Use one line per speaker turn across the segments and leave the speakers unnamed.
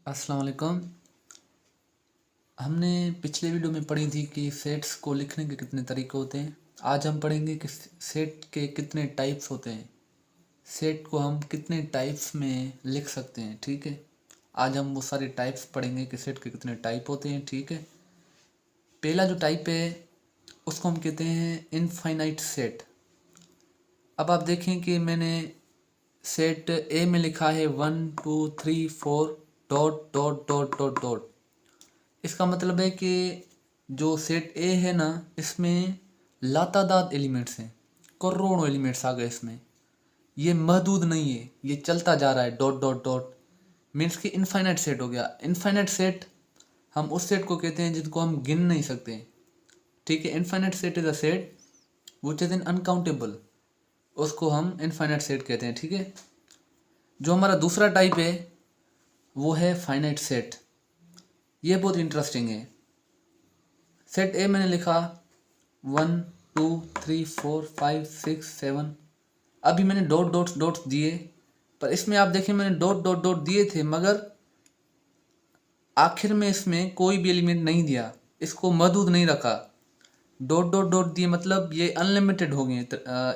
अस्सलाम वालेकुम। हमने पिछले वीडियो में पढ़ी थी कि सेट्स को लिखने के कितने तरीके होते हैं। आज हम पढ़ेंगे कि सेट के कितने टाइप्स होते हैं, सेट को हम कितने टाइप्स में लिख सकते हैं। ठीक है, आज हम वो सारे टाइप्स पढ़ेंगे कि सेट के कितने टाइप होते हैं। ठीक है, पहला जो टाइप है उसको हम कहते हैं इनफाइनाइट सेट। अब आप देखें कि मैंने सेट ए में लिखा है 1 2 3 4 dot dot dot dot dot. इसका मतलब है कि जो सेट ए है ना, इसमें लातादाद एलिमेंट्स हैं, करोड़ों एलिमेंट्स आ गए इसमें। ये महदूद नहीं है, ये चलता जा रहा है डॉट डॉट डॉट। मीन्स कि इनफाइनाइट सेट हो गया। इनफाइनाइट सेट हम उस सेट को कहते हैं जिनको हम गिन नहीं सकते। ठीक है, infinite set is a set which is in uncountable, उसको हम इनफाइनाइट सेट कहते हैं। ठीक है, जो हमारा दूसरा टाइप है वो है फाइनाइट सेट। ये बहुत इंटरेस्टिंग है। सेट ए मैंने लिखा 1 2 3 4 5 6 7। अभी मैंने डॉट डॉट्स डॉट्स दिए, पर इसमें आप देखें मैंने डॉट डॉट डॉट दिए थे, मगर आखिर में इसमें कोई भी एलिमेंट नहीं दिया, इसको महदूद नहीं रखा। डॉट डॉट डॉट दिए मतलब ये अनलिमिटेड हो गए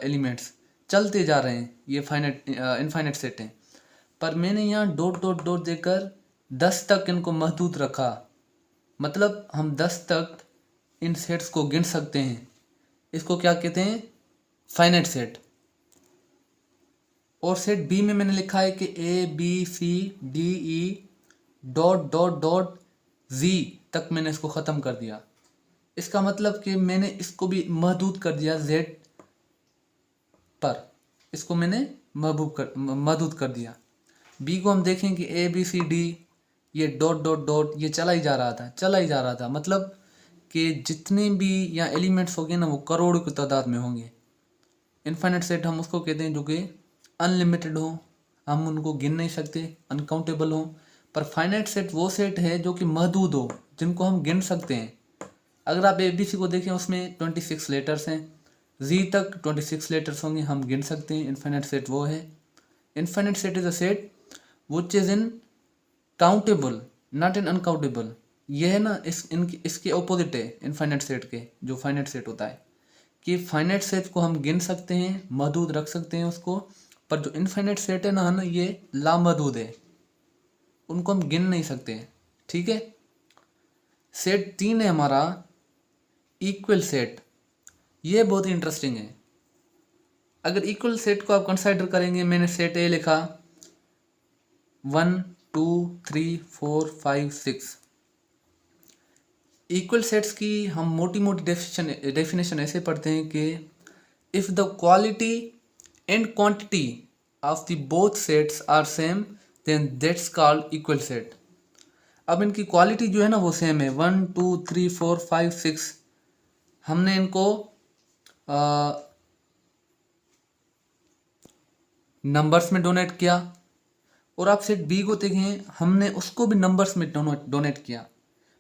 एलिमेंट्स, चलते जा रहे हैं, ये फाइनाइट इनफाइनाइट सेट है। पर मैंने यहाँ डॉट डॉट डॉट देकर 10 तक इनको महदूद रखा, मतलब हम 10 तक इन सेट्स को गिन सकते हैं। इसको क्या कहते हैं? Finite set. और सेट बी में मैंने लिखा है कि A B C D E dot dot dot G तक मैंने इसको ख़त्म कर दिया। इसका मतलब कि मैंने इसको भी महदूद कर दिया जेड पर, इसको मैंने महदूद कर दिया। बी को हम देखें कि ए बी सी डी, ये डॉट डॉट डॉट ये चला ही जा रहा था, मतलब कि जितने भी यहाँ एलिमेंट्स होंगे ना वो करोड़ों की तादाद में होंगे। इनफाइनाइट सेट हम उसको कहते हैं जो कि अनलिमिटेड हो, हम उनको गिन नहीं सकते, अनकाउंटेबल हो। पर फाइनाइट सेट वो सेट है जो कि महदूद हो, जिनको हम गिन सकते हैं। अगर आप ए बी सी को देखें उसमें 26 लेटर्स हैं, जी तक 26 लेटर्स होंगे, हम गिन सकते हैं। इनफाइनाइट सेट वो है। Infinite set is a set which is in countable not in uncountable. ये है ना, इसके ऑपोजिट है इनफाइनाइट सेट के, जो फाइनाइट सेट होता है कि फाइनाइट सेट को हम गिन सकते हैं, महदूद रख सकते हैं उसको। पर जो इनफाइनाइट सेट है ना ये लामहदूद है, उनको हम गिन नहीं सकते। ठीक है, सेट 3 है हमारा इक्वल सेट। ये बहुत ही इंटरेस्टिंग है। अगर इक्वल सेट को आप कंसिडर करेंगे, मैंने सेट ए लिखा 1 2 3 4 5 6। इक्वल सेट्स की हम मोटी मोटी डेफिनेशन ऐसे पढ़ते हैं कि if the quality and quantity of the both sets are same then that's called equal set. अब इनकी क्वालिटी जो है ना वो सेम है, 1 2 3 4 5 6। हमने इनको नंबर्स में डोनेट किया, और आप सेट बी को देखें, हमने उसको भी नंबर्स में डोनेट किया।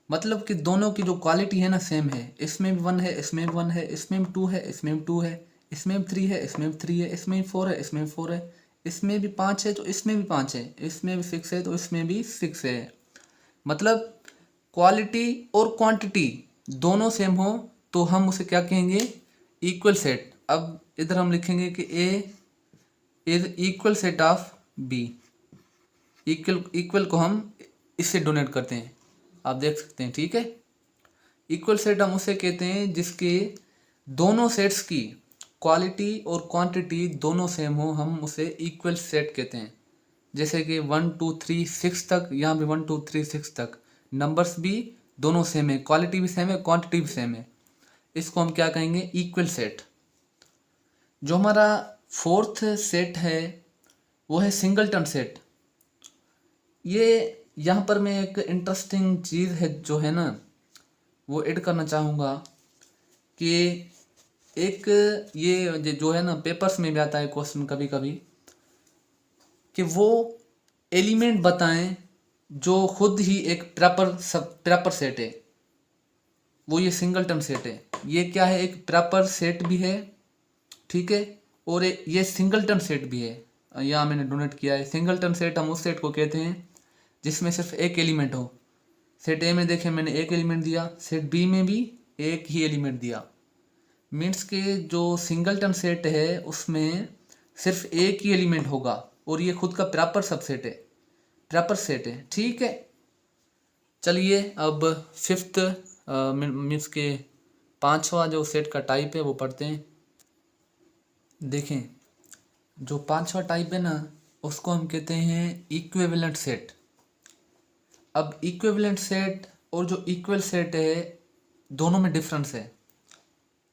मतलब कि दोनों की जो क्वालिटी है ना सेम है। इसमें भी 1 है, इसमें भी 1 है, इसमें भी 2 है, इसमें भी 2 है, इसमें भी 3 है, इसमें भी 3 है, इसमें भी 4 है, इसमें भी 4 है, इसमें भी 5 है तो इसमें भी 5 है, इसमें भी 6 है तो इसमें भी 6 है। मतलब क्वालिटी और क्वांटिटी दोनों सेम हो तो हम उसे क्या कहेंगे? Equal set. अब इधर हम लिखेंगे कि A is equal set of B. Equal को हम इससे डोनेट करते हैं, आप देख सकते हैं। ठीक है, इक्वल सेट हम उसे कहते हैं जिसके दोनों सेट्स की क्वालिटी और क्वांटिटी दोनों सेम हो, हम उसे इक्वल सेट कहते हैं। जैसे कि 1 2 3 6 तक, यहाँ भी 1 2 3 6 तक नंबर्स भी दोनों सेम है, क्वालिटी भी सेम है, क्वांटिटी भी सेम है। इसको हम क्या कहेंगे? Equal set. जो हमारा फोर्थ सेट है वो है सिंगलटन सेट। ये यहाँ पर मैं एक इंटरेस्टिंग चीज़ है जो है ना वो ऐड करना चाहूँगा कि एक ये जो है ना पेपर्स में भी आता है क्वेश्चन कभी कभी, कि वो एलिमेंट बताएं जो खुद ही एक प्रॉपर सेट है। वो ये सिंगलटन सेट है। ये क्या है? एक प्रॉपर सेट भी है, ठीक है, और ये सिंगलटन सेट भी है। यहाँ मैंने डोनेट किया है। सिंगलटन सेट हम उस सेट को कहते हैं जिसमें सिर्फ एक एलिमेंट हो। सेट ए में देखें मैंने एक एलिमेंट दिया, सेट बी में भी एक ही एलिमेंट दिया। मीन्स के जो सिंगलटन सेट है उसमें सिर्फ एक ही एलिमेंट होगा और ये खुद का प्रॉपर सबसेट है, प्रॉपर सेट है। ठीक है, चलिए अब फिफ्थ मीन्स के पांचवा जो सेट का टाइप है वो पढ़ते हैं। देखें, जो पांचवा टाइप है ना उसको हम कहते हैं इक्विवेलेंट सेट। अब इक्विवेलेंट सेट और जो इक्वल सेट है दोनों में डिफरेंस है।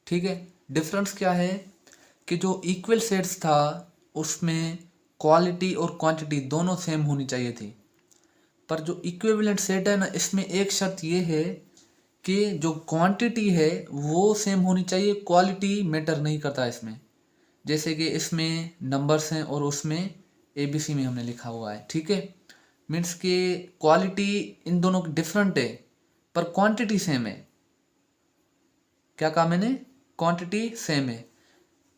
ठीक है, डिफरेंस क्या है कि जो इक्वल सेट्स था उसमें क्वालिटी और क्वांटिटी दोनों सेम होनी चाहिए थी, पर जो इक्विवेलेंट सेट है ना इसमें एक शर्त ये है कि जो क्वांटिटी है वो सेम होनी चाहिए, क्वालिटी मैटर नहीं करता इसमें। जैसे कि इसमें नंबर्स हैं और उसमें ABC में हमने लिखा हुआ है। ठीक है, मीन्स कि क्वालिटी इन दोनों की डिफरेंट है पर क्वांटिटी सेम है। क्या कहा मैंने? क्वांटिटी सेम है।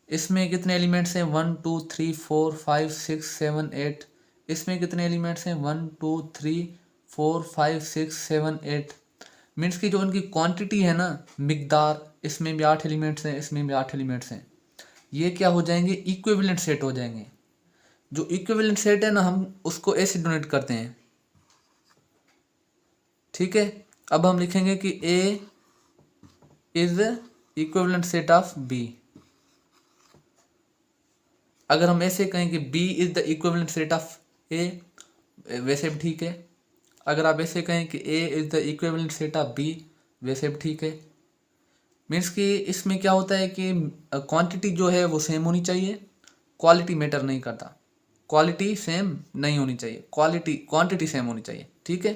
इसमें कितने एलिमेंट्स हैं? 1 2 3 4 5 6 7 8। इसमें कितने एलिमेंट्स हैं? 1 2 3 4 5 6 7 8। मीन्स की जो इनकी क्वांटिटी है ना, मिकदार, इसमें भी 8 एलिमेंट्स हैं, इसमें भी 8 एलिमेंट्स हैं। ये क्या हो जाएंगे? इक्विवेलेंट सेट हो जाएंगे। जो इक्विवेलेंट सेट है ना हम उसको ऐसे डोनेट करते हैं। ठीक है, अब हम लिखेंगे कि A is equivalent set of B। अगर हम ऐसे कहें कि B is the equivalent set of A, वैसे भी ठीक है। अगर आप ऐसे कहें कि A is the equivalent set of B, वैसे भी ठीक है। मीन्स कि इसमें क्या होता है कि क्वांटिटी जो है वो सेम होनी चाहिए, क्वालिटी मैटर नहीं करता। क्वालिटी सेम नहीं होनी चाहिए, क्वांटिटी सेम होनी चाहिए। ठीक है,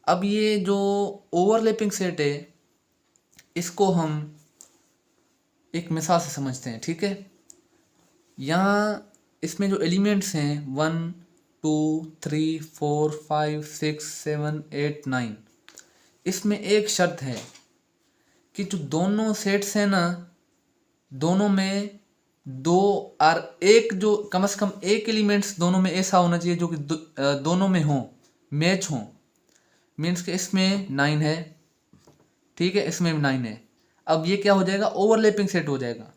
अब ये जो ओवरलैपिंग सेट है इसको हम एक मिसाल से समझते हैं। ठीक है, यहाँ इसमें जो एलिमेंट्स हैं 1 2 3 4 5 6 7 8 9, इसमें एक शर्त है कि जो दोनों सेट्स हैं ना दोनों में दो और एक जो कम से कम एक एलिमेंट्स दोनों में ऐसा होना चाहिए जो कि दोनों में हो, मैच हो। मीन्स कि इसमें 9 है, ठीक है, इसमें भी 9 है। अब ये क्या हो जाएगा? ओवरलैपिंग सेट हो जाएगा।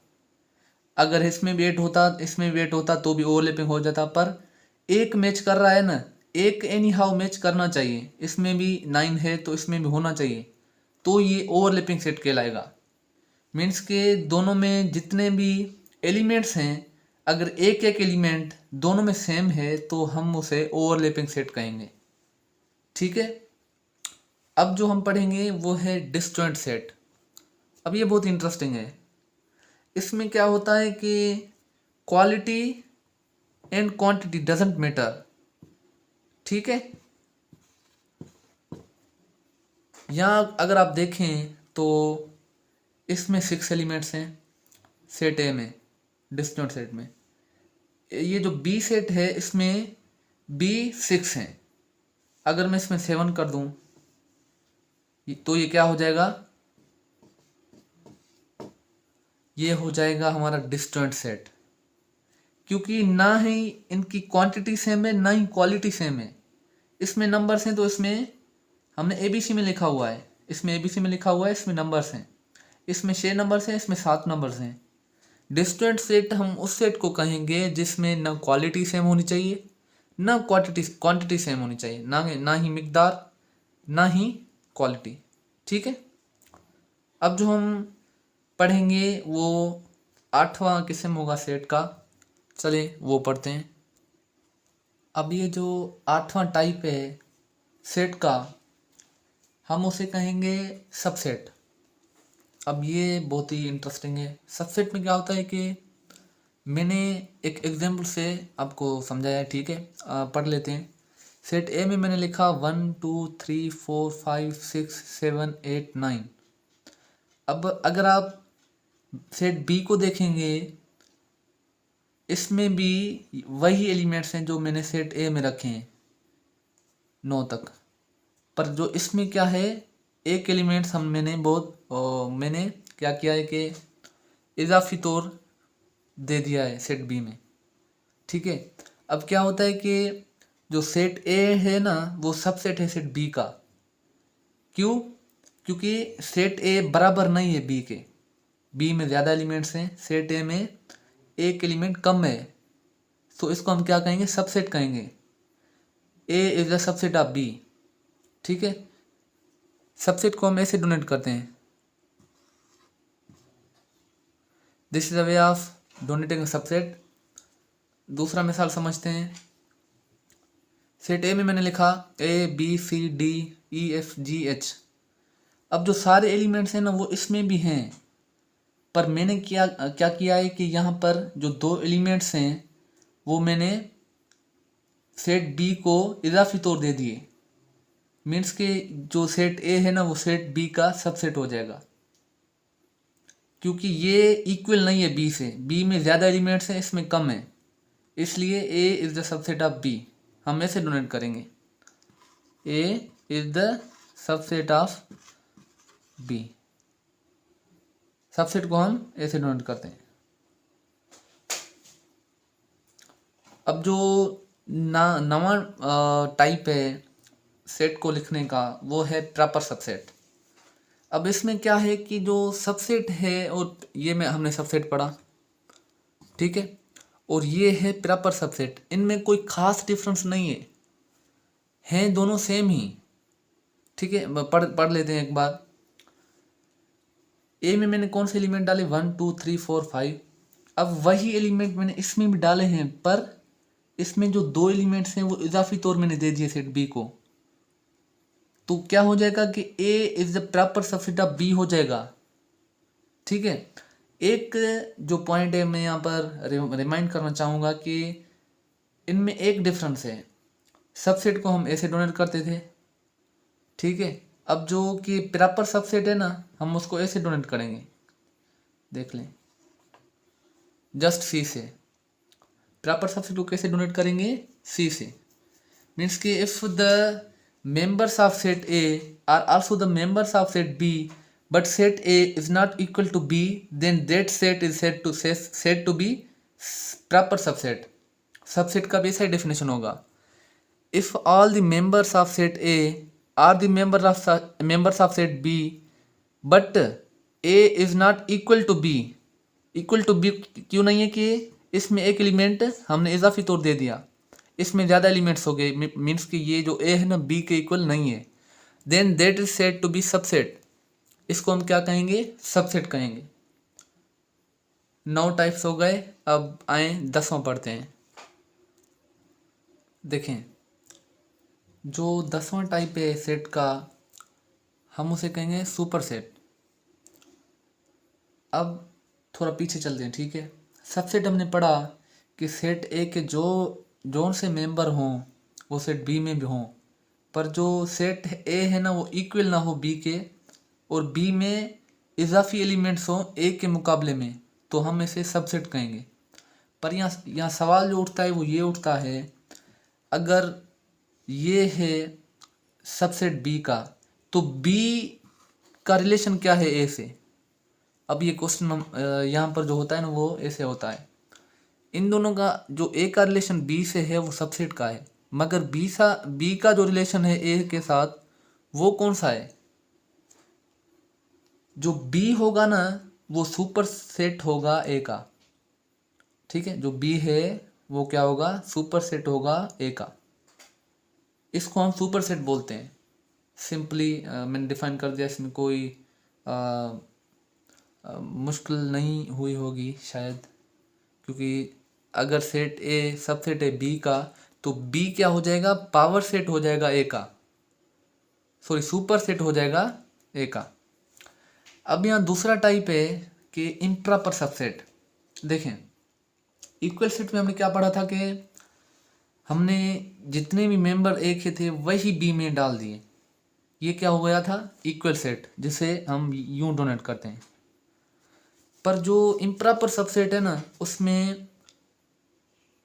अगर इसमें भी 8 होता इसमें भी 8 होता तो भी ओवरलैपिंग हो जाता, पर एक मैच कर रहा है ना, एक एनी हाउ मैच करना चाहिए। इसमें भी 9 है तो इसमें भी होना चाहिए, तो ये ओवरलैपिंग सेट कहलाएगा। मीन्स के दोनों में जितने भी एलिमेंट्स हैं अगर एक एक एलिमेंट दोनों में सेम है तो हम उसे ओवरलैपिंग सेट कहेंगे। ठीक है, अब जो हम पढ़ेंगे वो है डिसजॉइंट सेट। अब ये बहुत इंटरेस्टिंग है। इसमें क्या होता है कि quality and quantity doesn't matter. ठीक है, यहाँ अगर आप देखें तो इसमें 6 एलिमेंट्स हैं सेट ए में, डिसजॉइंट सेट में। ये जो बी सेट है इसमें बी 6 हैं। अगर मैं इसमें 7 कर दूं तो ये क्या हो जाएगा? ये हो जाएगा हमारा डिसजॉइंट सेट, क्योंकि ना ही इनकी क्वांटिटी सेम है ना ही क्वालिटी सेम है। इसमें नंबर्स हैं तो इसमें हमने ABC में लिखा हुआ है, इसमें ABC में लिखा हुआ है, इसमें नंबर्स हैं, इसमें 6 नंबर्स हैं, इसमें 7 नंबर्स हैं। डिसजॉइंट सेट हम उस सेट को कहेंगे जिसमें ना क्वालिटी सेम होनी चाहिए ना क्वांटिटी सेम होनी चाहिए, ना ही मिकदार ना ही क्वालिटी। ठीक है, अब जो हम पढ़ेंगे वो 8वां किस्म होगा सेट का। चलिए वो पढ़ते हैं। अब ये जो 8वां टाइप है सेट का हम उसे कहेंगे सबसेट। अब ये बहुत ही इंटरेस्टिंग है। सबसेट में क्या होता है कि मैंने एक एग्जाम्पल से आपको समझाया है। ठीक है, पढ़ लेते हैं। सेट ए में मैंने लिखा 1 2 3 4 5 6 7 8 9। अब अगर आप सेट बी को देखेंगे इसमें भी वही एलिमेंट्स हैं जो मैंने सेट ए में रखे हैं 9 तक, पर जो इसमें क्या है एक एलिमेंट्स मैंने क्या किया है कि इजाफी तौर दे दिया है सेट बी में। ठीक है, अब क्या होता है कि जो सेट ए है ना वो सबसेट है सेट बी का। क्यों? क्योंकि सेट ए बराबर नहीं है बी के, बी में ज़्यादा एलिमेंट्स हैं, सेट ए में एक एलिमेंट कम है, तो इसको हम क्या कहेंगे? सबसेट कहेंगे। A is the subset of B. ठीक है, सबसेट को हम ऐसे डोनेट करते हैं, this is the way of donating subset. दूसरा मिसाल समझते हैं। सेट ए में मैंने लिखा A B C D E F G H. अब जो सारे एलिमेंट्स हैं ना वो इसमें भी हैं, पर मैंने क्या किया है कि यहाँ पर जो दो एलिमेंट्स हैं वो मैंने सेट बी को इजाफी तौर दे दिए। मीन्स कि जो सेट ए है ना वो सेट बी का सबसेट हो जाएगा, क्योंकि ये इक्वल नहीं है बी से, बी में ज़्यादा एलिमेंट्स हैं इसमें कम है, इसलिए A is the subset of B. हम ऐसे डोनेट करेंगे, A is the subset of B. Subset को हम ऐसे डोनेट करते हैं। अब जो नवा टाइप है सेट को लिखने का वो है प्रॉपर सबसेट। अब इसमें क्या है कि जो सबसेट है, और ये में हमने सबसेट पढ़ा, ठीक है, और ये है प्रॉपर सबसेट, इनमें कोई खास डिफरेंस नहीं है, हैं दोनों सेम ही। ठीक है, पढ़ लेते हैं एक बार। ए में मैंने कौन से एलिमेंट डाले? 1 2 3 4 5। अब वही एलिमेंट मैंने इसमें भी डाले हैं, पर इसमें जो दो एलिमेंट्स हैं वो इजाफी तौर मैंने दे दिए सेट बी को, तो क्या हो जाएगा कि A is the proper subset of B हो जाएगा। ठीक है, एक जो पॉइंट है मैं यहाँ पर रिमाइंड करना चाहूँगा कि इनमें एक डिफरेंस है। सबसेट को हम ऐसे डोनेट करते थे, ठीक है, अब जो कि प्रॉपर सबसेट है ना हम उसको ऐसे डोनेट करेंगे, देख लें जस्ट सी से। प्रॉपर सबसेट को कैसे डोनेट करेंगे? सी से। मीन्स कि if the members of set A are also the members of set B, but set A is not equal to B, then that set is said to be proper subset. Subset का भी ऐसा ही definition होगा। If all the members of set A are the members of set B, but A is not equal to B, equal to B क्यों नहीं है? कि इसमें एक एलिमेंट हमने इजाफी तौर दे दिया, इसमें ज़्यादा एलिमेंट्स हो गए, मीन्स कि ये जो ए है ना बी के इक्वल नहीं है, then that is said to be subset. इसको हम क्या कहेंगे? सबसेट कहेंगे। 9 टाइप्स हो गए, अब आए 10वां पढ़ते हैं। देखें, जो 10वां टाइप है सेट का हम उसे कहेंगे सुपर सेट। अब थोड़ा पीछे चलते हैं, ठीक है। सबसेट हमने पढ़ा कि सेट ए के जोन से मेंबर हों वो सेट बी में भी हों, पर जो सेट ए है ना वो इक्वल ना हो बी के, और बी में इजाफी एलिमेंट्स हों ए के मुकाबले में, तो हम इसे सबसेट कहेंगे। पर यहाँ सवाल जो उठता है वो ये उठता है, अगर ये है सबसेट बी का, तो बी का रिलेशन क्या है ए से? अब ये क्वेश्चन यहाँ पर जो होता है ना वो ऐसे होता है, इन दोनों का जो ए का रिलेशन बी से है वो सबसेट का है, मगर बी का जो रिलेशन है ए के साथ वो कौन सा है? जो बी होगा ना वो सुपर सेट होगा ए का। ठीक है, जो बी है वो क्या होगा? सुपर सेट होगा ए का। इसको हम सुपर सेट बोलते हैं। सिंपली मैंने डिफाइन कर दिया, इसमें कोई मुश्किल नहीं हुई होगी शायद, क्योंकि अगर सेट ए सबसेट है बी का, तो बी क्या हो जाएगा? पावर सेट हो जाएगा ए का, सॉरी सुपर सेट हो जाएगा ए का। अब यहाँ दूसरा टाइप है कि इम्प्रॉपर सबसेट। देखें, इक्वल सेट में हमने क्या पढ़ा था कि हमने जितने भी मेंबर ए के थे वही बी में डाल दिए, ये क्या हो गया था? इक्वल सेट, जिसे हम यूं डोनेट करते हैं। पर जो इम्प्रॉपर सबसेट है ना उसमें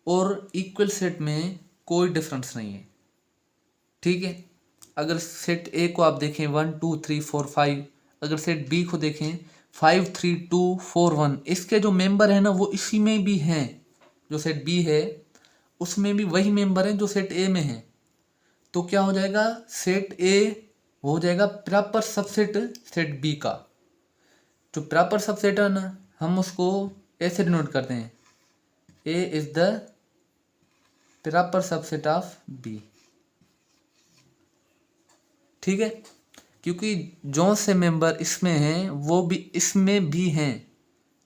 और इक्वल सेट में कोई डिफरेंस नहीं है। ठीक है, अगर सेट ए को आप देखें 1 2 3 4 5, अगर सेट बी को देखें 5 3 2 4 1, इसके जो मेंबर है ना वो इसी में भी हैं, जो सेट बी है उसमें भी वही मेंबर हैं जो सेट ए में हैं। तो क्या हो जाएगा, सेट ए हो जाएगा प्रॉपर सबसेट सेट बी का। जो प्रॉपर सबसेट है ना, हम उसको ऐसे डिनोट करते हैं, A is the proper subset of B. ठीक है, क्योंकि जो से मेंबर इसमें हैं वो भी इसमें भी हैं,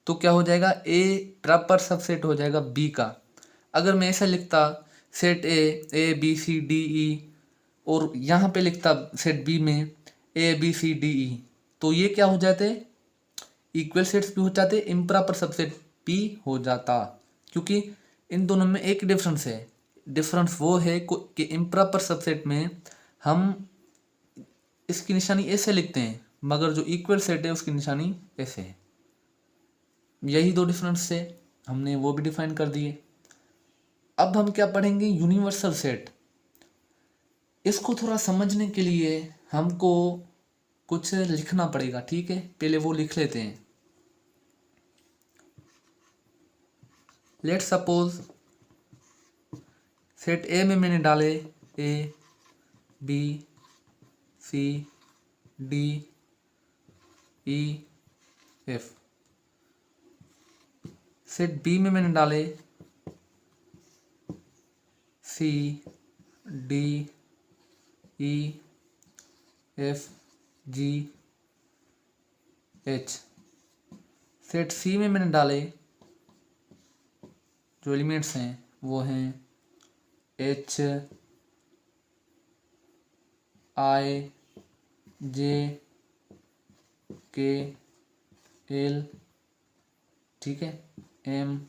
तो क्या हो जाएगा, ए प्रॉपर सबसेट हो जाएगा बी का। अगर मैं ऐसा लिखता set A B C D E, और यहाँ पे लिखता सेट बी में ए बी सी डी ई, तो ये क्या हो जाते, इक्वल सेट्स भी हो जाते, इम्प्रॉपर सबसेट भी हो जाता। क्योंकि इन दोनों में एक डिफरेंस है, डिफरेंस वो है कि इम्प्रॉपर सबसेट में हम इसकी निशानी ऐसे लिखते हैं, मगर जो इक्वल सेट है उसकी निशानी ऐसे है। यही दो डिफरेंस से हमने वो भी डिफाइन कर दिए। अब हम क्या पढ़ेंगे, यूनिवर्सल सेट। इसको थोड़ा समझने के लिए हमको कुछ लिखना पड़ेगा, ठीक है, पहले वो लिख लेते हैं। लेट सपोज सेट ए में मैंने डाले A B C D E F, set B में मैंने डाले C D E F G H, set C में मैंने डाले जो एलिमेंट्स हैं वो हैं एच आई जे के एल, ठीक है, एम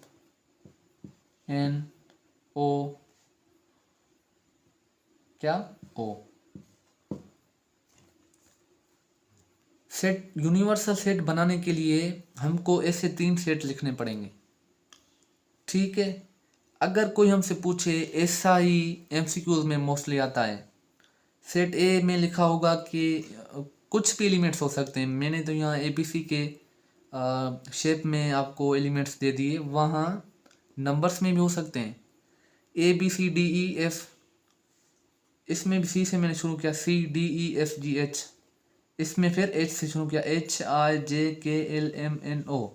एन ओ, क्या, ओ। सेट यूनिवर्सल सेट बनाने के लिए हमको ऐसे 3 सेट लिखने पड़ेंगे, ठीक है। अगर कोई हमसे पूछे, ऐसा ही एमसीक्यूज में मोस्टली आता है, सेट ए में लिखा होगा कि कुछ भी एलिमेंट्स हो सकते हैं, मैंने तो यहाँ एबीसी के शेप में आपको एलिमेंट्स दे दिए, वहाँ नंबर्स में भी हो सकते हैं, A B C D E F, इसमें भी सी से मैंने शुरू किया, C D E F G H, इसमें फिर एच से शुरू किया, एच आई जे के एल एम एन ओ।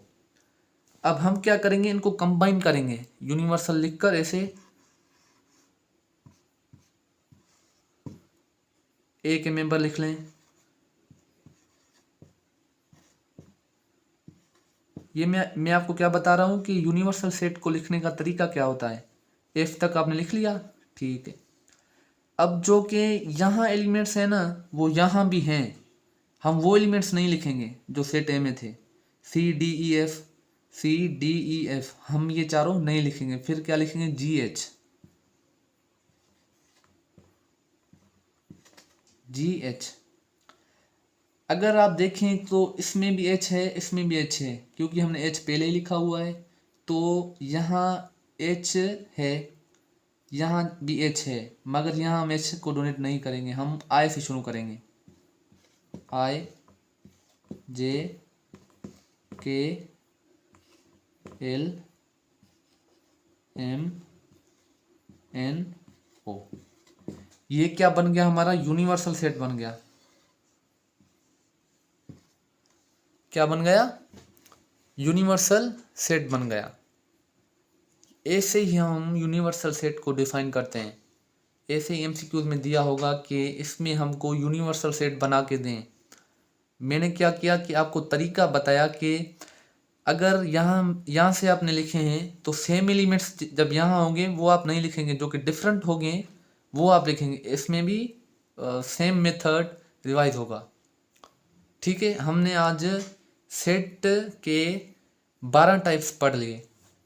अब हम क्या करेंगे, इनको कंबाइन करेंगे यूनिवर्सल लिखकर, ऐसे ए के मेंबर लिख लें, ये मैं आपको क्या बता रहा हूँ कि यूनिवर्सल सेट को लिखने का तरीका क्या होता है। एफ तक आपने लिख लिया, ठीक है। अब जो कि यहाँ एलिमेंट्स हैं ना, वो यहाँ भी हैं, हम वो एलिमेंट्स नहीं लिखेंगे जो सेट ए में थे, C D E F, C D E F, हम ये चारों नहीं लिखेंगे। फिर क्या लिखेंगे, जी एच, जी एच। अगर आप देखें तो इसमें भी एच है, इसमें भी एच है, क्योंकि हमने एच पहले ही लिखा हुआ है, तो यहाँ एच है, यहाँ भी एच है, मगर यहाँ हम एच को डोनेट नहीं करेंगे, हम आई से शुरू करेंगे, आई जे के एल एम एन ओ। ये क्या बन गया, हमारा यूनिवर्सल सेट बन गया। क्या बन गया, यूनिवर्सल सेट बन गया। ऐसे ही हम यूनिवर्सल सेट को डिफाइन करते हैं। ऐसे ही एमसीक्यूज में दिया होगा कि इसमें हमको यूनिवर्सल सेट बना के दें। मैंने क्या किया कि आपको तरीका बताया कि अगर यहाँ से आपने लिखे हैं तो सेम एलिमेंट्स जब यहाँ होंगे वो आप नहीं लिखेंगे, जो कि डिफरेंट होंगे वो आप लिखेंगे। इसमें भी सेम मेथड रिवाइज होगा, ठीक है। हमने आज सेट के 12 टाइप्स पढ़ लिए,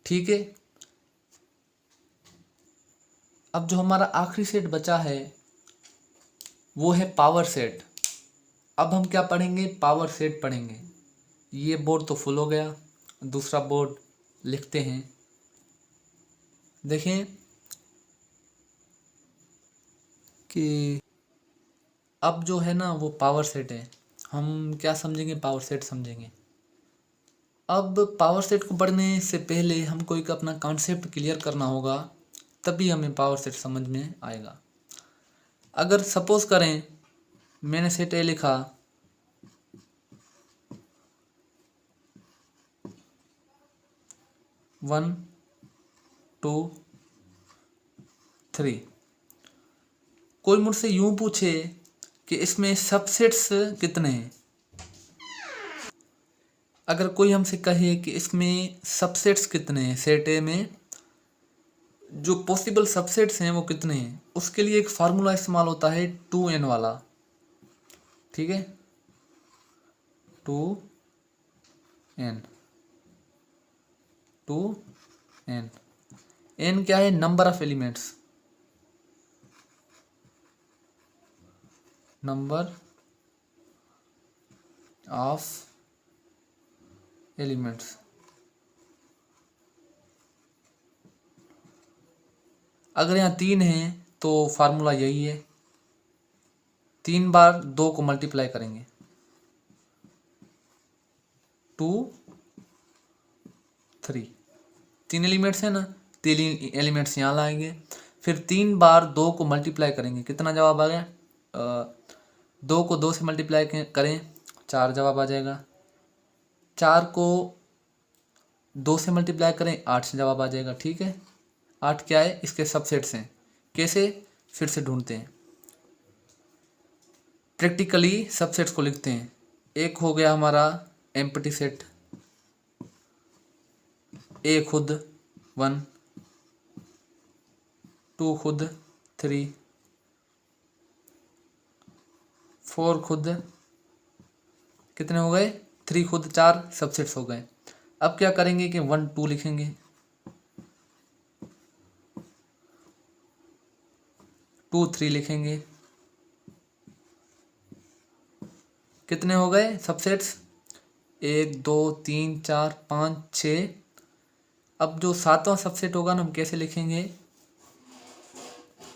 ठीक है। अब जो हमारा आखिरी सेट बचा है वो है पावर सेट। अब हम क्या पढ़ेंगे, पावर सेट पढ़ेंगे। ये बोर्ड तो फुल हो गया, दूसरा बोर्ड लिखते हैं। देखें कि अब जो है ना वो पावर सेट है। हम क्या समझेंगे, पावर सेट समझेंगे। अब पावर सेट को पढ़ने से पहले हमको एक अपना कॉन्सेप्ट क्लियर करना होगा तभी हमें पावर सेट समझ में आएगा। अगर सपोज करें मैंने सेट ए लिखा, 1 2 3, कोई मुझसे यूं पूछे कि इसमें सबसेट्स कितने हैं, अगर कोई हमसे कहे कि इसमें सबसेट्स कितने हैं, सेट ए में जो पॉसिबल सबसेट्स हैं वो कितने हैं, उसके लिए एक फार्मूला इस्तेमाल होता है 2n वाला। ठीक है, 2n, 2n, n क्या है, number of elements, number of elements. अगर यहाँ 3 है तो फार्मूला यही है, 3 बार 2 को मल्टीप्लाई करेंगे, 2 3, 3 एलिमेंट्स है ना, 3 एलिमेंट्स यहाँ लाएंगे, फिर 3 बार 2 को मल्टीप्लाई करेंगे, कितना जवाब आ गया, 2 को 2 से मल्टीप्लाई करें 4 जवाब आ जाएगा, 4 को 2 से मल्टीप्लाई करें 8 से जवाब आ जाएगा। ठीक है, 8 क्या है, इसके सबसेट्स हैं, कैसे, फिर से ढूंढते हैं, प्रैक्टिकली सबसेट्स को लिखते हैं। एक हो गया हमारा एम्प्टी सेट, ए खुद 1, 2 खुद 3, 4 खुद, कितने हो गए, 3 खुद 4 सबसेट्स हो गए। अब क्या करेंगे कि 1 2 लिखेंगे, 2 3 लिखेंगे, कितने हो गए सबसेट्स, 1 2 3 4 5 6। अब जो 7वां सबसेट होगा ना हम कैसे लिखेंगे,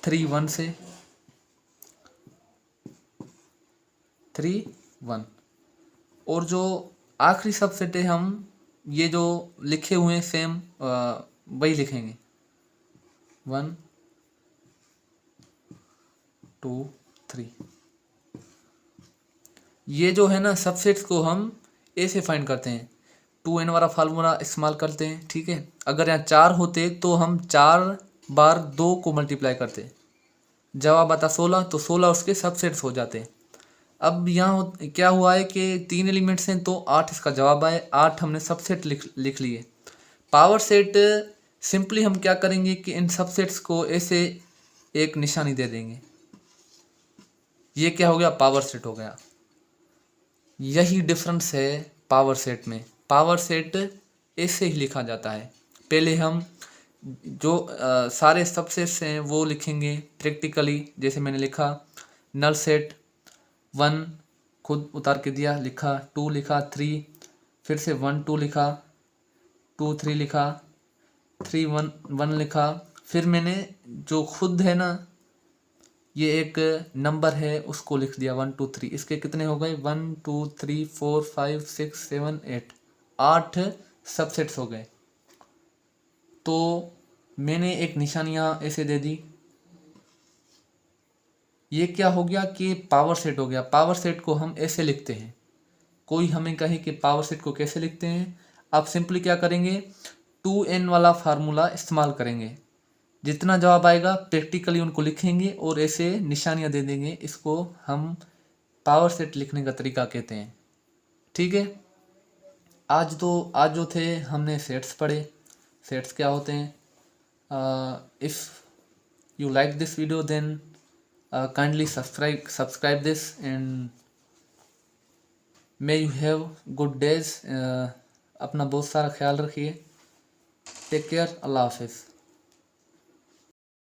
3 1 से, 3 1, और जो आखिरी सबसेट है हम ये जो लिखे हुए हैं सेम वही लिखेंगे, 1 2 3। ये जो है ना सबसेट्स को हम ए से फाइंड करते हैं, 2n वाला फार्मूला इस्तेमाल करते हैं। ठीक है, अगर यहाँ 4 होते तो हम 4 बार 2 को मल्टीप्लाई करते, जवाब आता 16, तो 16 उसके सबसेट्स हो जाते। अब यहाँ क्या हुआ है कि 3 एलिमेंट्स हैं तो 8 इसका जवाब आए, 8 हमने सबसेट लिख लिए। पावर सेट सिंपली हम क्या करेंगे कि इन सबसेट्स को ऐसे एक निशानी दे देंगे, ये क्या हो गया, पावर सेट हो गया। यही डिफरेंस है पावर सेट में, पावर सेट ऐसे ही लिखा जाता है। पहले हम जो सारे सबसेट्स हैं वो लिखेंगे प्रैक्टिकली, जैसे मैंने लिखा नल सेट, 1 खुद उतार के दिया, लिखा 2 लिखा 3, फिर से 1 2 लिखा, 2 3 लिखा, 3 1 1 लिखा, फिर मैंने जो खुद है ना ये एक नंबर है उसको लिख दिया 1 2 3। इसके कितने हो गए, 1 2 3 4 5 6 7 8, 8 सबसेट्स हो गए। तो मैंने एक निशानी यहाँ ऐसे दे दी, ये क्या हो गया कि पावर सेट हो गया। पावर सेट को हम ऐसे लिखते हैं, कोई हमें कहे कि पावर सेट को कैसे लिखते हैं, आप सिंपली क्या करेंगे, 2n वाला फार्मूला इस्तेमाल करेंगे, जितना जवाब आएगा प्रैक्टिकली उनको लिखेंगे और ऐसे निशानियां दे देंगे। इसको हम पावर सेट लिखने का तरीका कहते हैं। ठीक है, आज जो थे हमने सेट्स पढ़े, सेट्स क्या होते हैं। If you like this video then kindly subscribe this and may you have good days. अपना बहुत सारा ख्याल रखिए, टेक केयर, अल्लाह हाफिज़।